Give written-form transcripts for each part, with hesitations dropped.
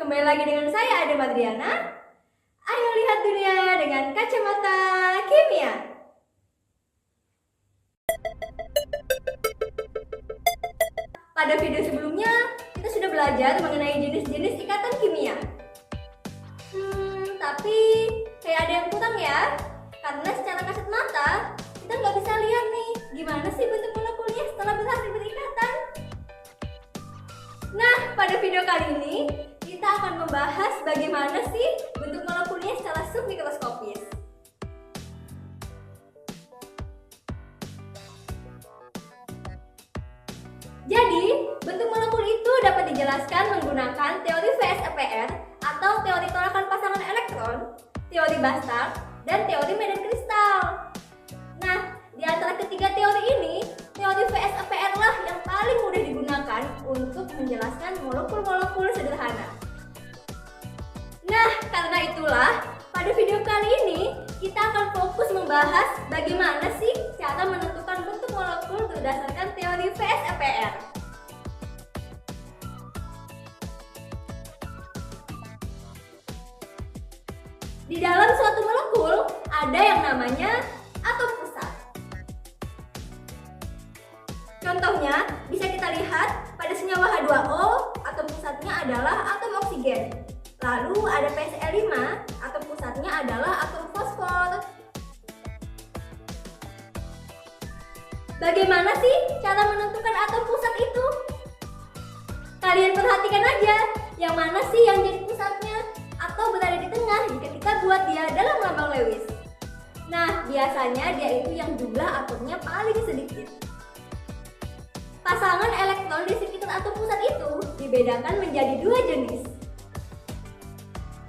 Kembali lagi dengan saya Ade Madriana. Ayo lihat dunia dengan kacamata kimia. Pada video sebelumnya, kita sudah belajar mengenai jenis-jenis ikatan kimia. Tapi kayak ada yang kurang ya. Karena secara kasat mata, kita nggak bisa lihat nih gimana sih bentuk molekulnya setelah berhasil berikatan. Nah, pada video kali ini, kita akan membahas bagaimana sih bentuk molekulnya secara submikroskopis. Jadi, bentuk molekul itu dapat dijelaskan menggunakan teori VSEPR atau teori tolakan pasangan elektron, teori Bastard, dan teori medan kristal. Nah, di antara ketiga teori ini, teori VSEPR lah yang paling mudah digunakan untuk menjelaskan molekul-molekul sederhana. Nah, karena itulah, pada video kali ini, kita akan fokus membahas bagaimana sih cara menentukan bentuk molekul berdasarkan teori VSEPR. Di dalam suatu molekul, ada yang namanya atom pusat. Contohnya, bisa kita lihat pada senyawa H2O, atom pusatnya adalah atom oksigen. Lalu ada PCl5, atom pusatnya adalah atom fosfor. Bagaimana sih cara menentukan atom pusat itu? Kalian perhatikan aja, yang mana sih yang jadi pusatnya atau berada di tengah jika kita buat dia dalam lambang Lewis. Nah, biasanya dia itu yang jumlah atomnya paling sedikit. Pasangan elektron di sekitar atom pusat itu dibedakan menjadi dua jenis.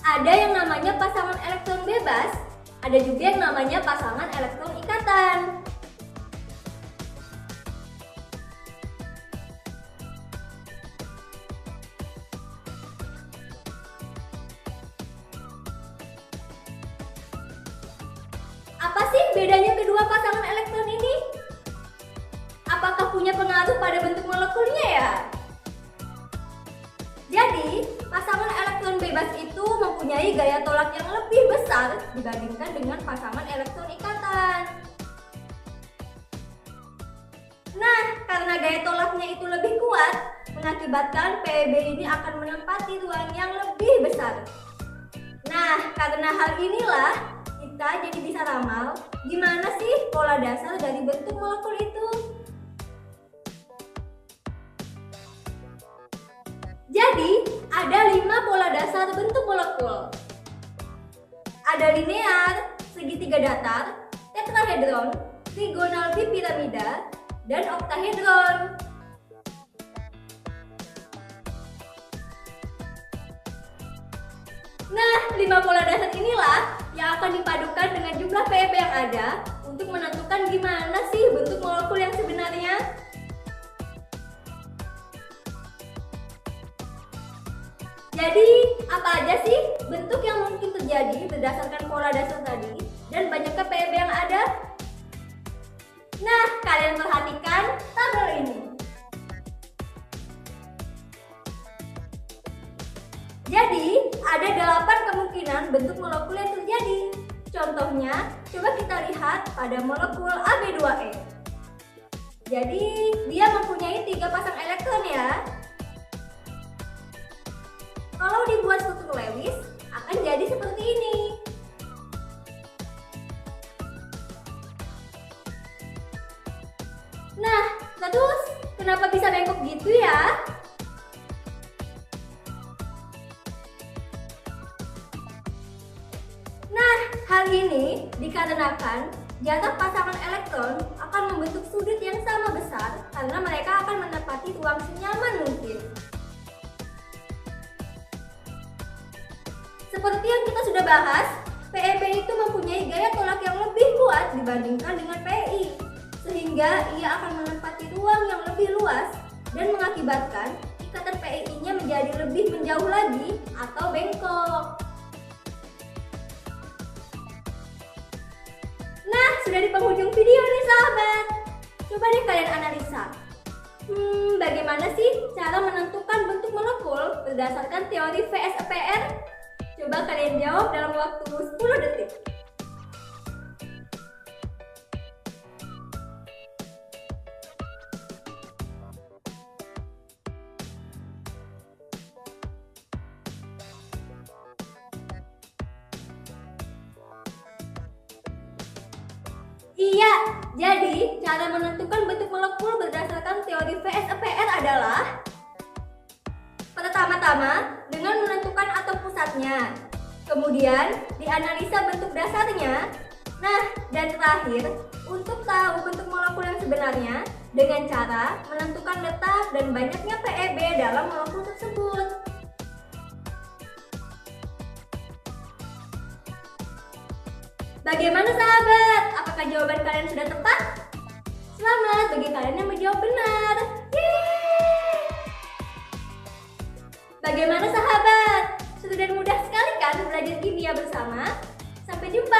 Ada yang namanya pasangan elektron bebas, ada juga yang namanya pasangan elektron ikatan. Apa sih bedanya kedua pasangan elektron ini? Apakah punya pengaruh pada bentuk molekulnya ya? Jadi, pasangan elektron bebas itu mempunyai gaya tolak yang lebih besar dibandingkan dengan pasangan elektron ikatan. Nah, karena gaya tolaknya itu lebih kuat, mengakibatkan PEB ini akan menempati ruang yang lebih besar. Nah, karena hal inilah, kita jadi bisa ramal gimana sih pola dasar dari bentuk molekul itu. Jadi, ada 5 pola dasar bentuk molekul. Ada linear, segitiga datar, tetrahedron, trigonal bipiramida, dan oktahedron. Nah, 5 pola dasar inilah yang akan dipadukan dengan jumlah PEB yang ada untuk menentukan gimana sih bentuk molekul yang sebenarnya. Jadi, apa aja sih bentuk yang mungkin terjadi berdasarkan pola dasar tadi dan banyaknya PEB yang ada? Nah, kalian perhatikan tabel ini. Jadi, ada 8 kemungkinan bentuk molekul yang terjadi. Contohnya, coba kita lihat pada molekul AB2E. Jadi, dia mempunyai 3 pasang elektron ya. Kalau dibuat struktur Lewis, akan jadi seperti ini. Nah, terus kenapa bisa bengkok gitu ya? Nah, hal ini dikarenakan jarak pasangan elektron akan membentuk sudut yang sama besar karena mereka akan menempati ruang senyaman mungkin. Seperti yang kita sudah bahas, PEB itu mempunyai gaya tolak yang lebih kuat dibandingkan dengan PI, sehingga ia akan menempati ruang yang lebih luas dan mengakibatkan ikatan PI-nya menjadi lebih menjauh lagi atau bengkok. Nah, sudah di penghujung video nih sahabat. Coba deh kalian analisa. Bagaimana sih cara menentukan bentuk molekul berdasarkan teori VSEPR? Coba kalian jawab dalam waktu 10 detik. Iya, jadi cara menentukan bentuk molekul berdasarkan teori VSEPR adalah pertama-tama dengan menentukan atom pusatnya, kemudian dianalisa bentuk dasarnya. Nah, dan terakhir, untuk tahu bentuk molekul yang sebenarnya dengan cara menentukan letak dan banyaknya PEB dalam molekul tersebut. Bagaimana sahabat? Apakah jawaban kalian sudah tepat? Selamat bagi kalian yang menjawab benar. Yeay! Bagaimana sahabat? Seru dan mudah sekali kan belajar kimia bersama? Sampai jumpa